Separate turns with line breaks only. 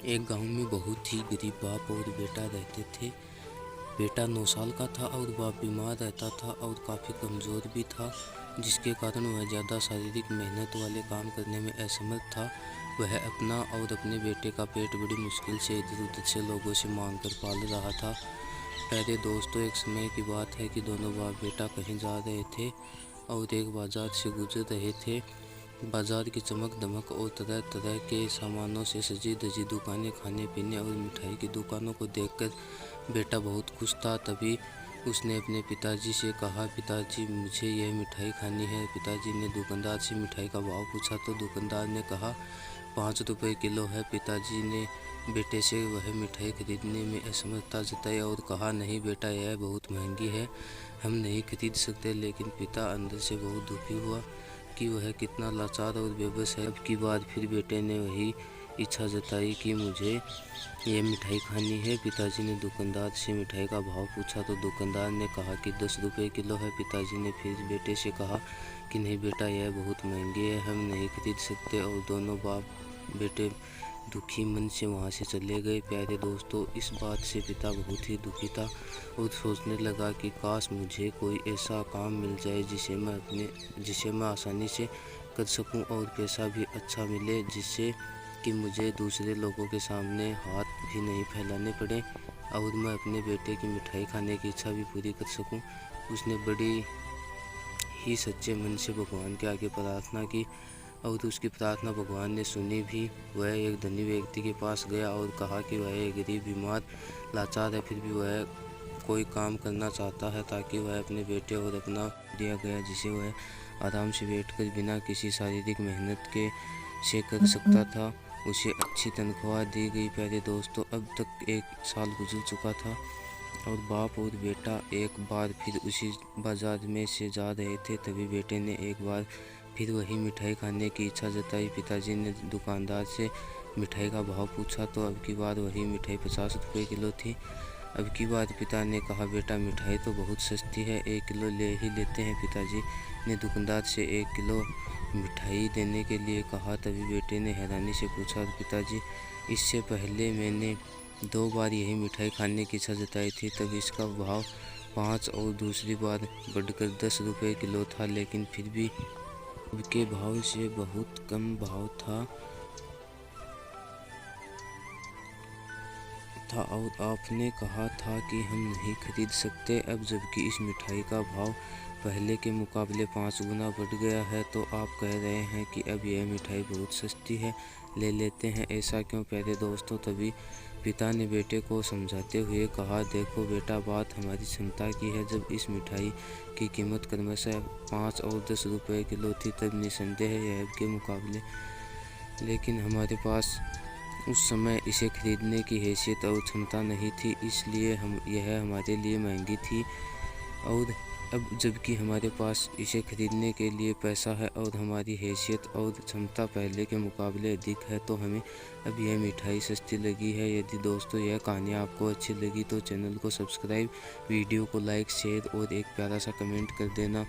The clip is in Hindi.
एक गांव में बहुत ही गरीब बाप और बेटा रहते थे। बेटा 9 साल का था और बाप बीमार रहता था और काफ़ी कमज़ोर भी था, जिसके कारण वह ज़्यादा शारीरिक मेहनत वाले काम करने में असमर्थ था। वह अपना और अपने बेटे का पेट बड़ी मुश्किल से इधर-उधर से लोगों से मांग कर पाल रहा था। प्यारे दोस्तों, एक समय की बात है कि दोनों बाप बेटा कहीं जा रहे थे और एक बाज़ार से गुजर रहे थे। बाजार की चमक दमक और तरह तरह के सामानों से सजी धजी दुकानें, खाने पीने और मिठाई की दुकानों को देखकर बेटा बहुत खुश था। तभी उसने अपने पिताजी से कहा, पिताजी मुझे यह मिठाई खानी है। पिताजी ने दुकानदार से मिठाई का भाव पूछा तो दुकानदार ने कहा 5 रुपये किलो है। पिताजी ने बेटे से वह मिठाई खरीदने में असमर्थता जताई और कहा, नहीं बेटा, यह बहुत महंगी है, हम नहीं खरीद सकते। लेकिन पिता अंदर से बहुत दुखी हुआ कि वह कितना लाचार और बेबस है। अब की बार फिर बेटे ने वही इच्छा जताई कि मुझे ये मिठाई खानी है। पिताजी ने दुकानदार से मिठाई का भाव पूछा तो दुकानदार ने कहा कि 10 रुपये किलो है। पिताजी ने फिर बेटे से कहा कि नहीं बेटा, यह बहुत महंगी है, हम नहीं खरीद सकते। और दोनों बाप बेटे दुखी मन से वहाँ से चले गए। प्यारे दोस्तों, इस बात से पिता बहुत ही दुखी था और सोचने लगा कि काश मुझे कोई ऐसा काम मिल जाए जिसे मैं आसानी से कर सकूं और पैसा भी अच्छा मिले, जिससे कि मुझे दूसरे लोगों के सामने हाथ भी नहीं फैलाने पड़े और मैं अपने बेटे की मिठाई खाने की इच्छा भी पूरी कर सकूं। उसने बड़ी ही सच्चे मन से भगवान के आगे प्रार्थना की और उसकी प्रार्थना भगवान ने सुनी भी। वह एक धनी व्यक्ति के पास गया और कहा कि वह एक गरीब बीमार लाचार है, फिर भी वह कोई काम करना चाहता है ताकि वह अपने बेटे और अपना दिया गया जिसे वह आराम से बैठकर बिना किसी शारीरिक मेहनत के से कर सकता था, उसे अच्छी तनख्वाह दी गई। प्यारे दोस्तों, अब तक 1 साल गुजर चुका था और बाप और बेटा एक बार फिर उसी बाजार में से जा रहे थे। तभी बेटे ने एक बार फिर वही मिठाई खाने की इच्छा जताई। पिताजी ने दुकानदार से मिठाई का भाव पूछा तो अब की बार वही मिठाई 50 रुपये किलो थी। अब की बार पिता ने कहा, बेटा मिठाई तो बहुत सस्ती है, 1 किलो ले ही लेते हैं। पिताजी ने दुकानदार से 1 किलो मिठाई देने के लिए कहा। तभी बेटे ने हैरानी से पूछा, पिताजी इससे पहले मैंने 2 बार यही मिठाई खाने की इच्छा जताई थी, तब इसका भाव 5 और दूसरी बार बढ़कर 10 रुपये किलो था, लेकिन फिर भी अब के भाव से बहुत कम भाव था और आपने कहा था कि हम नहीं खरीद सकते। अब जबकि इस मिठाई का भाव पहले के मुकाबले 5 गुना बढ़ गया है, तो आप कह रहे हैं कि अब यह मिठाई बहुत सस्ती है, ले लेते हैं, ऐसा क्यों? प्यारे दोस्तों, तभी पिता ने बेटे को समझाते हुए कहा, देखो बेटा, बात हमारी क्षमता की है। जब इस मिठाई की कीमत क्रमशः 5 और 10 रुपये किलो थी, तब निसंदेह यह अब के मुकाबले, लेकिन हमारे पास उस समय इसे खरीदने की हैसियत और क्षमता नहीं थी, इसलिए यह हमारे लिए महंगी थी। और अब जबकि हमारे पास इसे खरीदने के लिए पैसा है और हमारी हैसियत और क्षमता पहले के मुकाबले अधिक है, तो हमें अब यह मिठाई सस्ती लगी है। यदि दोस्तों यह कहानी आपको अच्छी लगी तो चैनल को सब्सक्राइब, वीडियो को लाइक, शेयर और एक प्यारा सा कमेंट कर देना।